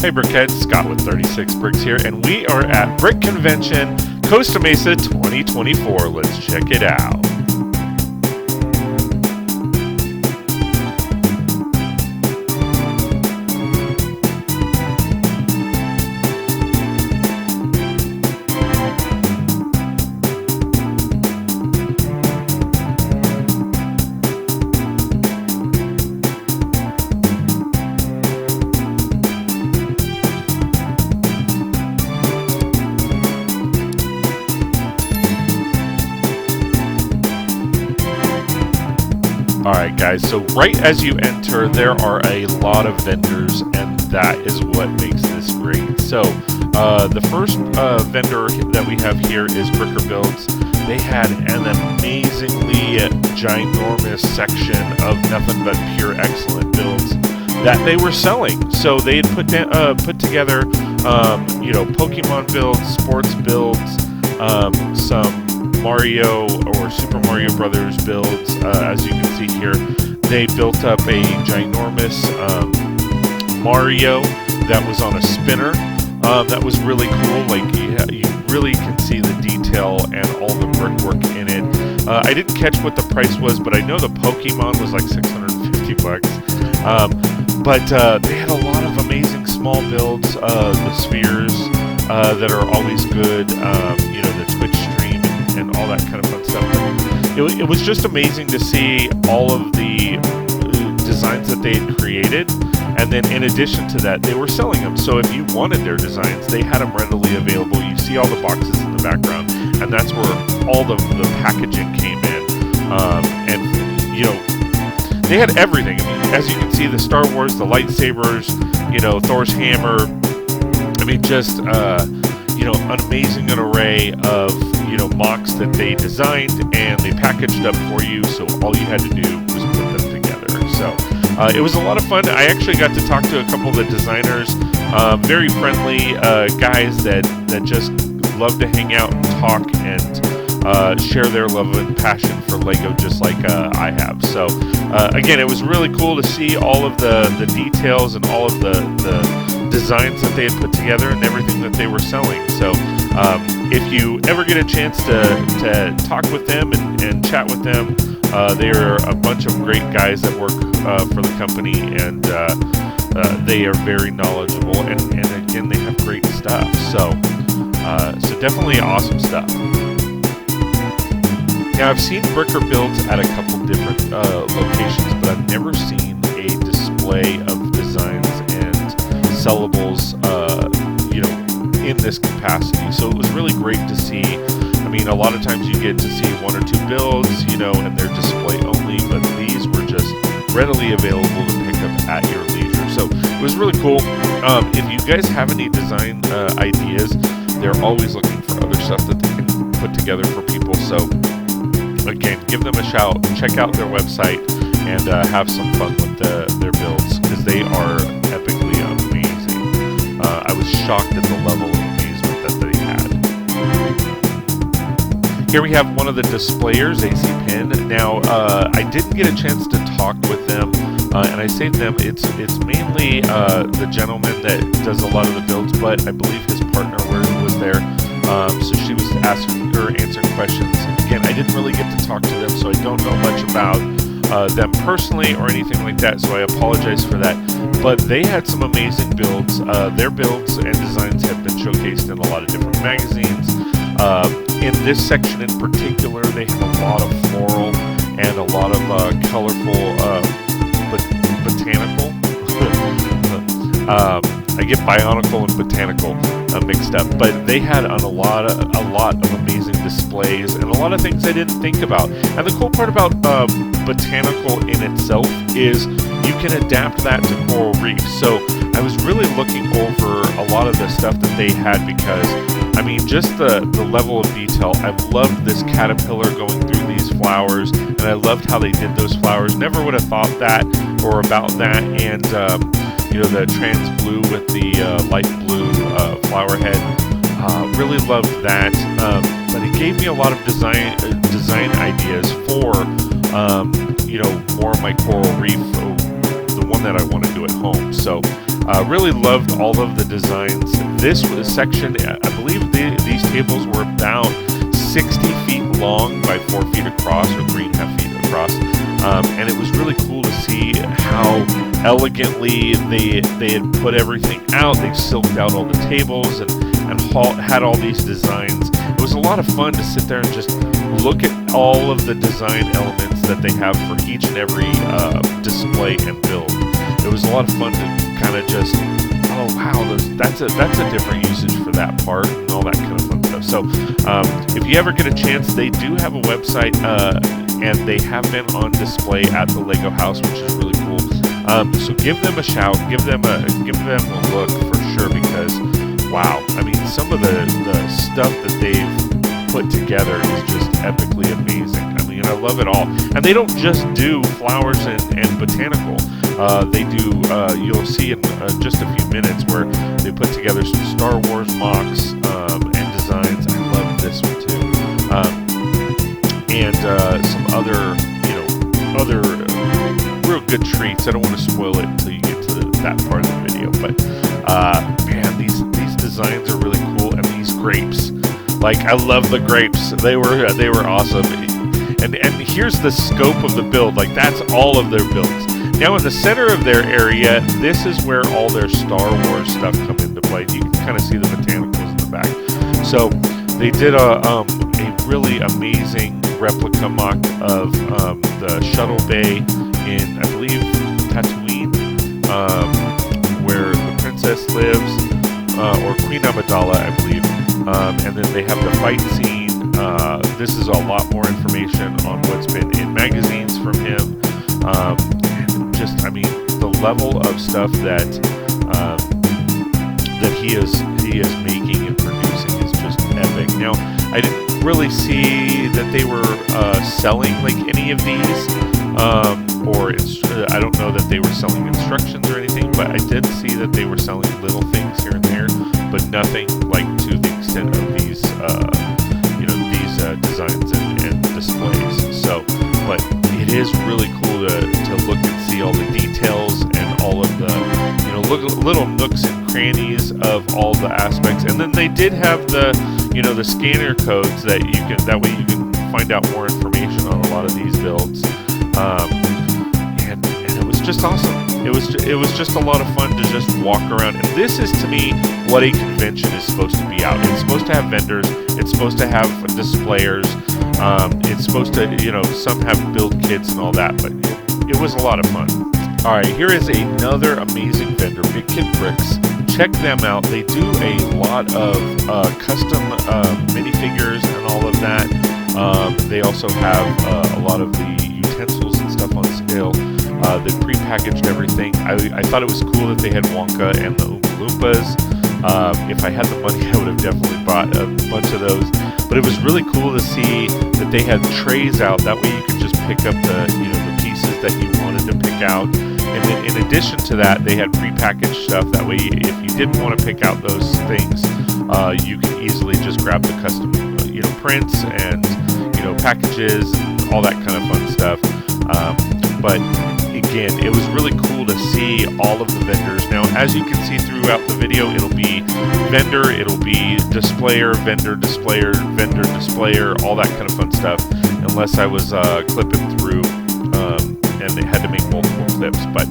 Hey Brickheads, Scott with 36 Bricks here, and we are at Brick Convention, Costa Mesa 2024. Let's check it out. Alright guys, so right as you enter, there are a lot of vendors, and that is what makes this great. So, the first vendor that we have here is Bricker Builds. They had an amazingly ginormous section of nothing but pure excellent builds that they were selling. So they had put together, you know, Pokemon builds, sports builds, some Mario or Super Mario Brothers builds. As you can see here, they built up a ginormous Mario that was on a spinner. That was really cool. Like you really can see the detail and all the brickwork in it. I didn't catch what the price was, but I know the Pokemon was like 650 bucks. But they had a lot of amazing small builds. The spheres that are always good. You know, the Twitch stream and all that kind of fun stuff. It was just amazing to see all of the designs that they had created, and then in addition to that, they were selling them. So if you wanted their designs, they had them readily available. You see all the boxes in the background, and that's where all the packaging came in. And you know, they had everything. I mean, as you can see, the Star Wars, the lightsabers, you know, Thor's hammer. I mean, just you know, an amazing array of, you know, MOCs that they designed and they packaged up for you, so all you had to do was put them together. So it was a lot of fun. I actually got to talk to a couple of the designers, very friendly guys that just love to hang out and talk and share their love and passion for Lego just like I have. So again, it was really cool to see all of the details and all of the designs that they had put together and everything that they were selling. So if you ever get a chance to talk with them and chat with them, they are a bunch of great guys that work for the company, and they are very knowledgeable, and again, they have great stuff. So definitely awesome stuff. Now, I've seen Bricker Builds at a couple different locations, but I've never seen a display of designs and sellables, you know, in this capacity. So it was really great to see. I mean, a lot of times you get to see one or two builds, you know, and they're display only, but these were just readily available to pick up at your leisure. So it was really cool. If you guys have any design ideas, they're always looking for other stuff that they can put together for people. So again, give them a shout, check out their website, and have some fun with their builds, because they are epically amazing. I was shocked at the level of amazement that they had. Here we have one of the displayers, AC Pin. Now, I didn't get a chance to talk with them, and I say them, it's mainly the gentleman that does a lot of the builds, but I believe his partner was there. So she was asking or answering questions. Again, I didn't really get to talk to them, so I don't know much about them personally or anything like that, so I apologize for that. But they had some amazing builds. Their builds and designs have been showcased in a lot of different magazines. In this section in particular, they have a lot of floral and a lot of colorful botanical. I get bionicle and botanical mixed up, but they had a lot of amazing displays and a lot of things I didn't think about. And the cool part about botanical in itself is you can adapt that to coral reefs. So I was really looking over a lot of the stuff that they had, because I mean, just the level of detail. I loved this caterpillar going through these flowers, and I loved how they did those flowers. Never would have thought that or about that. And you know, the trans blue with the light blue flower head. Really loved that. But it gave me a lot of design ideas for you know, more of my coral reef, the one that I want to do at home. So Really loved all of the designs. This section, I believe these tables were about 60 feet long by 4 feet across, or 3.5 feet across, and it was really cool to see how elegantly they had put everything out. They silked out all the tables and had all these designs. It was a lot of fun to sit there and just look at all of the design elements that they have for each and every display and build. It was a lot of fun to kind of just, oh wow, that's a different usage for that part and all that kind of fun stuff. So if you ever get a chance, they do have a website and they have been on display at the Lego house, which is really cool. So give them a shout, give them a look for sure, because wow, I mean, some of the stuff that they've put together is just epically amazing. I mean, I love it all. And they don't just do flowers and botanical. They do, you'll see in just a few minutes where they put together some Star Wars MOCs and designs. I love this one too. And some other, other real good treats. I don't want to spoil it until you get to that part of the video. But man, these designs are really cool. And these grapes, like, I love the grapes. They were awesome. And here's the scope of the build. Like, that's all of their builds. Now in the center of their area, this is where all their Star Wars stuff come into play. You can kind of see the botanicals in the back. So they did a really amazing replica mock of the shuttle bay in, I believe, Tatooine, where the princess lives, or Queen Amidala, I believe. And then they have the fight scene. This is a lot more information on what's been in magazines from him. Just, I mean, the level of stuff that he is making and producing is just epic. Now, I didn't really see that they were selling like any of these, or I don't know that they were selling instructions or anything, but I did see that they were selling little things here and there, but nothing like to the extent of these, designs and displays. So, but it is really cool to look and see all the details and all of the, little nooks and crannies of all the aspects. And then they did have the, the scanner codes that way you can find out more information on a lot of these builds. And it was just awesome. It was just a lot of fun to just walk around. And this is, to me, what a convention is supposed to be out. It's supposed to have vendors. It's supposed to have displayers. It's supposed to, some have build kits and all that, but it was a lot of fun. All right, here is another amazing vendor, Big Kid Brix. Check them out. They do a lot of custom minifigures and all of that. They also have a lot of the utensils and stuff on sale. They prepackaged everything. I thought it was cool that they had Wonka and the Oompa Loompas. If I had the money, I would have definitely bought a bunch of those. But it was really cool to see that they had trays out. That way you could just pick up the pieces that you wanted to pick out. And then in addition to that, they had prepackaged stuff. That way, if you didn't want to pick out those things, you can easily just grab the custom, prints and, packages and all that kind of fun stuff. But again, it was really cool to see all of the vendors. Now, as you can see throughout the video, it'll be vendor, it'll be displayer, vendor, displayer, vendor, displayer, all that kind of fun stuff. Unless I was clipping through, and they had to make multiple clips. But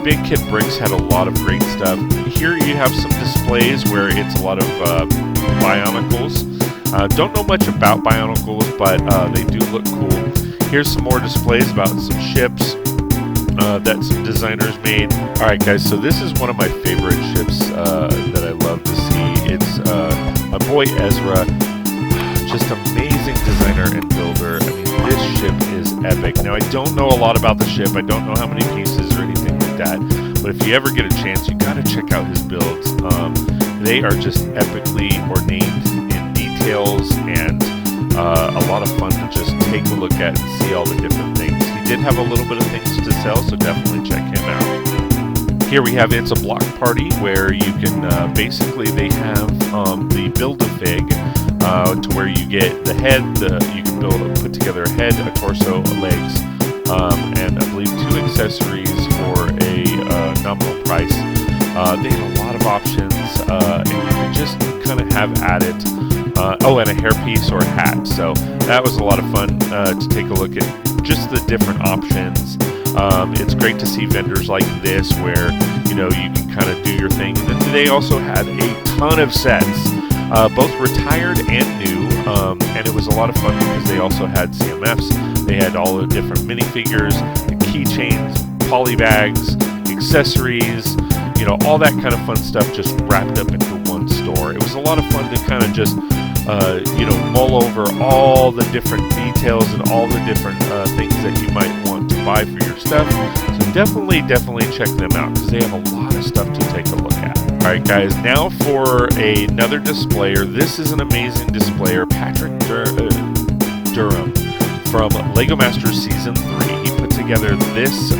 Big Kid Brix had a lot of great stuff. Here you have some displays where it's a lot of Bionicles. Don't know much about Bionicles, but they do look cool. Here's some more displays about some ships that some designers made. Alright guys, so this is one of my favorite ships that I love to see. It's my boy Ezra. Just amazing designer and builder. I mean, this ship is epic. Now, I don't know a lot about the ship. I don't know how many pieces or anything like that. But if you ever get a chance, you got to check out his builds. They are just epically ornate in details and a lot of fun to just take a look at and see all the different things. He did have a little bit of things to sell, so definitely check him out. Here we have It's a Block Party, where you can basically, they have the Build-A-Fig, to where you get the head, you can put together a head, a torso, legs, and I believe 2 accessories for a nominal price. They had a lot of options, and you could just kind of have at it. Oh, and a hairpiece or a hat. So that was a lot of fun to take a look at just the different options. It's great to see vendors like this where, you know, you can kind of do your thing. And then they also had a ton of sets, both retired and new, and it was a lot of fun because they also had CMFs. They had all the different minifigures, keychains, poly bags, accessories, you know, all that kind of fun stuff just wrapped up into one store. It was a lot of fun to kind of just you know, mull over all the different details and all the different things that you might want to buy for your stuff. So definitely check them out because they have a lot of stuff to take a look at. Alright guys, now for another displayer. This is an amazing displayer. Patrick Durham from LEGO Masters Season 3. He put together this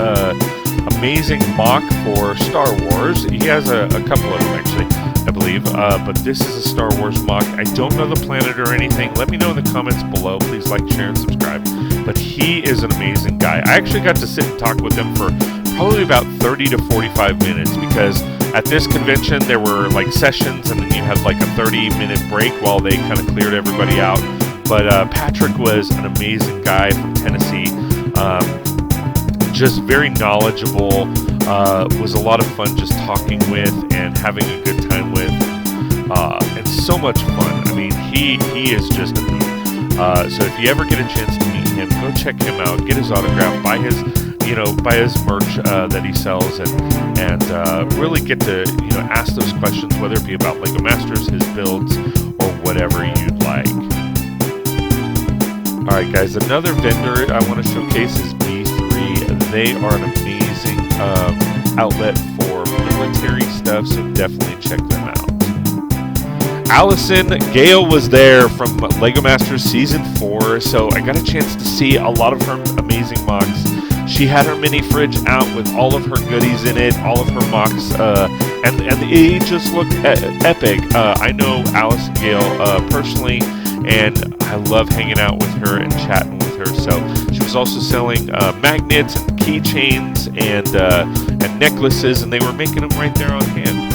amazing mock for Star Wars. He has a couple of them actually, I believe, but this is a Star Wars mock. I don't know the planet or anything. Let me know in the comments below. Please like, share, and subscribe. But he is an amazing guy. I actually got to sit and talk with him for probably about 30 to 45 minutes because at this convention there were like sessions and then you had like a 30-minute break while they kind of cleared everybody out. But Patrick was an amazing guy from Tennessee. Just very knowledgeable. Was a lot of fun just talking with and having a good time with, and so much fun. I mean, he is just a hoot. So if you ever get a chance to meet him, go check him out, get his autograph, buy his merch that he sells, and really get to, you know, ask those questions, whether it be about LEGO Masters, his builds, or whatever you'd like. All right, guys, another vendor I want to showcase is B3. They are an amazing outlet for military stuff, so definitely check them out. Allison Gale was there from LEGO Masters Season 4, so I got a chance to see a lot of her amazing mocks. She had her mini fridge out with all of her goodies in it, all of her mocks, and it just looked epic. I know Allison Gale personally, and I love hanging out with her and chatting with her. So she was also selling magnets and keychains and necklaces, and they were making them right there on hand.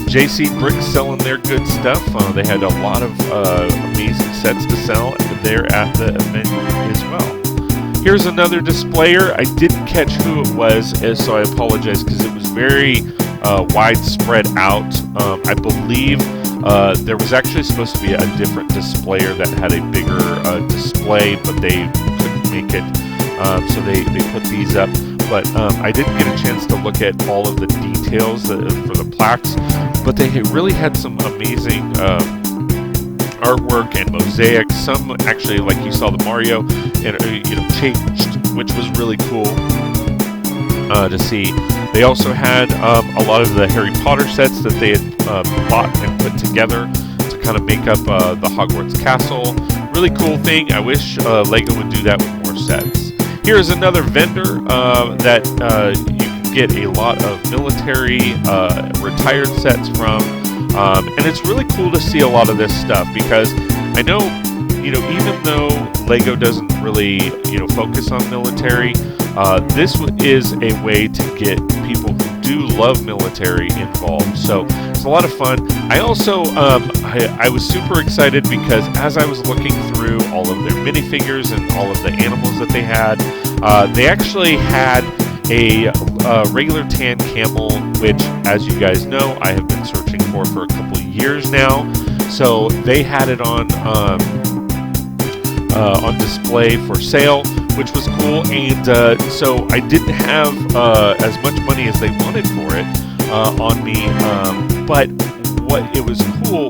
JC Brix selling their good stuff. They had a lot of amazing sets to sell there at the event as well. Here's another displayer. I didn't catch who it was, so I apologize because it was very widespread out. I believe there was actually supposed to be a different displayer that had a bigger display, but they couldn't make it, so they put these up. But I didn't get a chance to look at all of the details for the plaques, but they really had some amazing artwork and mosaics. Some actually, like you saw the Mario, and you know, changed, which was really cool to see. They also had a lot of the Harry Potter sets that they had bought and put together to kind of make up the Hogwarts castle. Really cool thing. I wish LEGO would do that with more sets. Here's another vendor that you can get a lot of military retired sets from. And it's really cool to see a lot of this stuff because I know, you know, even though LEGO doesn't really, you know, focus on military, this is a way to get people who do love military involved. So it's a lot of fun. I also, I was super excited because as I was looking through all of their minifigures and all of the animals that they actually had a regular tan camel, which, as you guys know, I have been searching for a couple of years now. So they had it on display for sale, which was cool. And so I didn't have as much money as they wanted for it on me. But what it was cool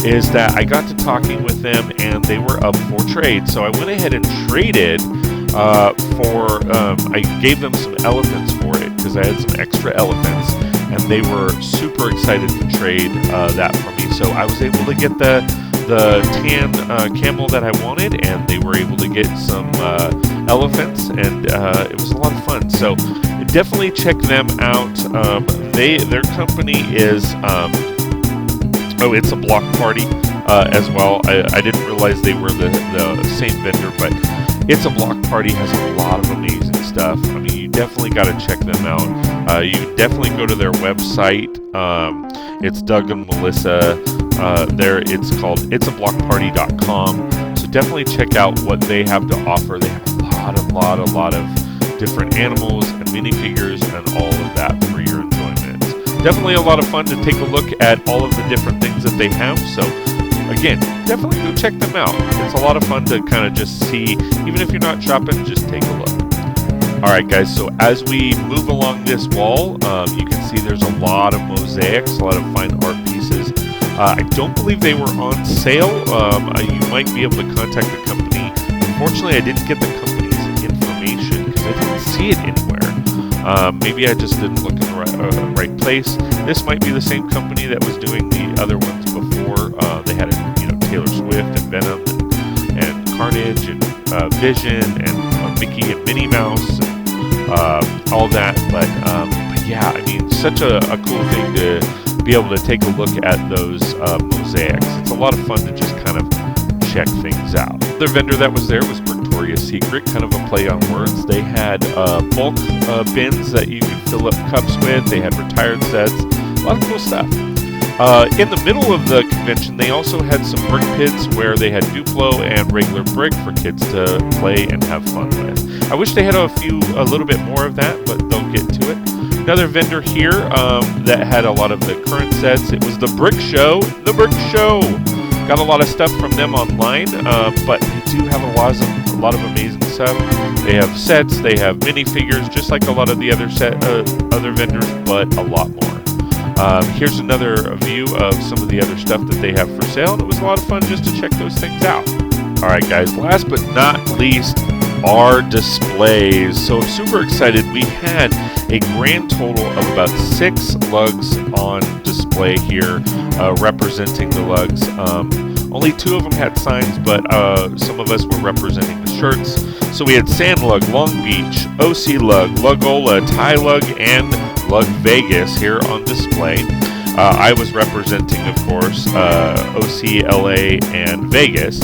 is that I got to talking with them, and they were up for trade. So I went ahead and traded. I gave them some elephants for it because I had some extra elephants, and they were super excited to trade that for me. So I was able to get the tan camel that I wanted, and they were able to get some elephants, and it was a lot of fun. So definitely check them out. Their company is it's a block party as well. I didn't realize they were the same vendor, but It's a Block Party has a lot of amazing stuff. I mean, you definitely got to check them out. You definitely go to their website. It's Doug and Melissa. It's called itsablockparty.com. So definitely check out what they have to offer. They have a lot of different animals and minifigures and all of that for your enjoyment. Definitely a lot of fun to take a look at all of the different things that they have. So again, definitely go check them out. It's a lot of fun to kind of just see, even if you're not shopping, just take a look. Alright guys, so as we move along this wall, you can see there's a lot of mosaics, a lot of fine art pieces. I don't believe they were on sale. You might be able to contact the company. Unfortunately, I didn't get the company's information because I didn't see it anywhere. Maybe I just didn't look in the right place. This might be the same company that was doing the other ones before. They had, Taylor Swift and Venom and Carnage and Vision and Mickey and Minnie Mouse and all that. But yeah, I mean, such a cool thing to be able to take a look at those mosaics. It's a lot of fun to just kind of check things out. The vendor that was there was Victoria's Secret, kind of a play on words. They had bulk bins that you could fill up cups with. They had retired sets. A lot of cool stuff. In the middle of the convention, they also had some brick pits where they had Duplo and regular brick for kids to play and have fun with. I wish they had a little bit more of that, but they'll get to it. Another vendor here that had a lot of the current sets. It was the Brick Show. The Brick Show. Got a lot of stuff from them online, but they do have a lot of amazing stuff. They have sets, they have minifigures, just like a lot of the other vendors, but a lot more. Here's another view of some of the other stuff that they have for sale, and it was a lot of fun just to check those things out. Alright guys, last but not least, our displays. So I'm super excited. We had a grand total of about 6 lugs on display here, representing the lugs. Only 2 of them had signs, but some of us were representing the shirts. So we had Sand Lug, Long Beach, OC Lug, Lugola, Thai Lug, and Lug Vegas here on display. I was representing, of course, OC, LA, and Vegas.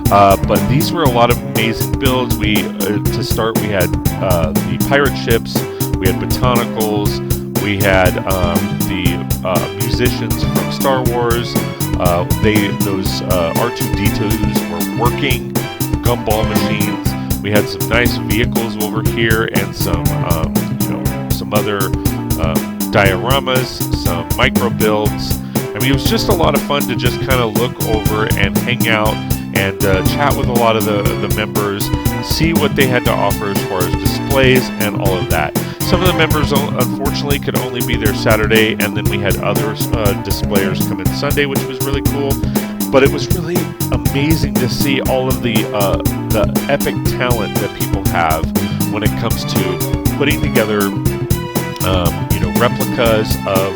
But these were a lot of amazing builds. To start, we had the pirate ships, we had botanicals, we had the musicians from Star Wars. Those R2-D2s were working, gumball machines. We had some nice vehicles over here and some other dioramas, some micro builds. I mean, it was just a lot of fun to just kind of look over and hang out and chat with a lot of the members, see what they had to offer as far as displays and all of that. Some of the members, unfortunately, could only be there Saturday, and then we had other displayers come in Sunday, which was really cool. But it was really amazing to see all of the epic talent that people have when it comes to putting together, replicas of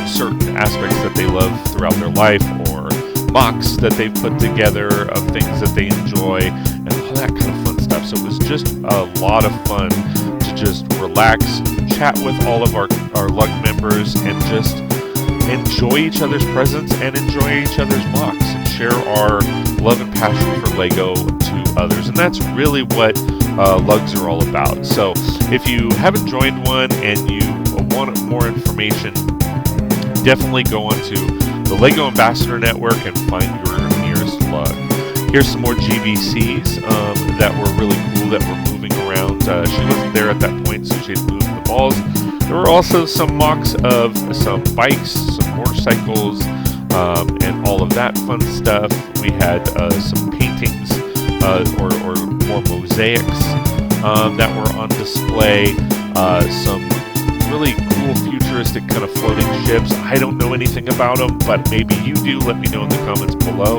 certain aspects that they love throughout their life, or MOCs that they've put together of things that they enjoy, and all that kind of fun stuff. So it was just a lot of fun to just relax, chat with all of our lug members, and just enjoy each other's presence and enjoy each other's MOCs and share our love and passion for Lego to others. And that's really what lugs are all about. So if you haven't joined one and you want more information, definitely go onto the Lego Ambassador Network and find your nearest lug. Here's some more GBCs that were really cool that were moving around. She wasn't there at that point, so she had moved the balls. There were also some MOCs of some bikes, some motorcycles, and all of that fun stuff. We had some paintings or more mosaics that were on display. Some really cool futuristic kind of floating ships. I don't know anything about them, but maybe you do. Let me know in the comments below.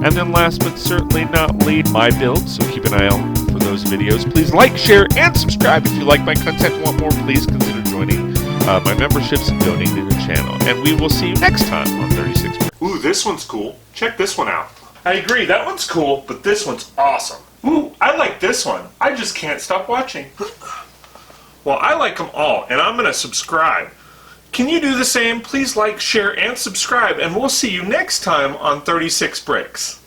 And then last but certainly not least, my build. So keep an eye out for those videos. Please like, share, and subscribe. If you like my content and want more, please consider joining my memberships and donating to the channel. And we will see you next time on 36 Brix. Ooh, this one's cool. Check this one out. I agree, that one's cool, but this one's awesome. Ooh, I like this one. I just can't stop watching. Well, I like them all, and I'm going to subscribe. Can you do the same? Please like, share, and subscribe, and we'll see you next time on 36 Brix.